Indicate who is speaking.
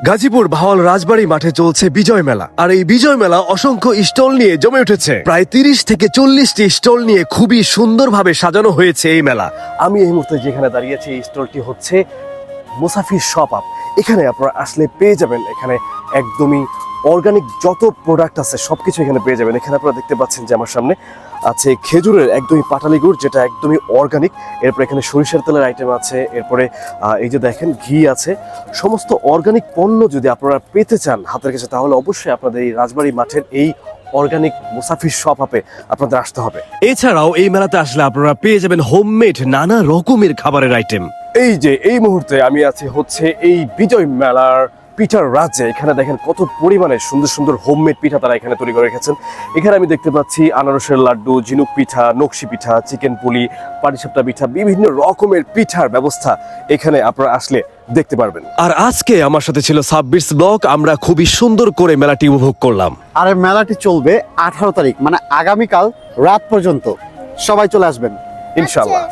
Speaker 1: গাজীপুর ভাওয়াল রাজবাড়ী মাঠে চলছে বিজয় মেলা। আর এই বিজয় মেলা অসংখ্য স্টল নিয়ে জমে উঠেছে। প্রায় 30 থেকে 40টি স্টল নিয়ে খুবই সুন্দরভাবে সাজানো হয়েছে এই মেলা। আমি এই মুহূর্তে যেখানে দাঁড়িয়েছি এই স্টলটি হচ্ছে মুসাফির শপ আপ। এখানে আপনারা আসলে পেয়ে যাবেন এখানে একদমই অর্গানিক যত প্রোডাক্ট আছে সবকিছু এখানে পেয়ে যাবেন। এখানে আপনারা দেখতে পাচ্ছেন যে আমার সামনে আছে খেজুরের একদমই পাটালি গুড়, যেটা একদমই অর্গানিক। এরপরে এখানে সরিষার তেলের আইটেম আছে। এরপরে এই যে দেখেন ঘি আছে। সমস্ত অর্গানিক পণ্য যদি আপনারা পেতে চান হাতের কাছে, তাহলে অবশ্যই আপনাদের এই রাজবাড়ী মাঠের এই অর্গানিক মুসাফির শপ আপে আপনাদের আসতে হবে। এছাড়াও এই মেলাতে আসলে আপনারা পেয়ে যাবেন হোমমেড নানা রকমের খাবারের আইটেম। এই যে এই মুহূর্তে আমি আছি হচ্ছে এই বিজয় মেলার পিঠার রাজ্যে। এখানে দেখেন কত পরিমাণে সুন্দর সুন্দর হোমমেড পিঠা তারা এখানে তৈরি করে রেখেছেন। এখানে আমি দেখতে পাচ্ছি আনারসের লাড্ডু, ঝিনুক পিঠা, নকশি পিঠা, চিকেন পুলি, পাটিসাপটা পিঠা, বিভিন্ন রকমের পিঠার ব্যবস্থা এখানে আপনারা আসলে দেখতে পারবেন। আর আজকে আমার সাথে ছিল সাব্বির ব্লগ। আমরা খুবই সুন্দর করে মেলাটি উপভোগ করলাম।
Speaker 2: আর এই মেলাটি চলবে 18 তারিখ, মানে আগামীকাল রাত পর্যন্ত। সবাই চলে আসবেন
Speaker 1: ইনশাআল্লাহ।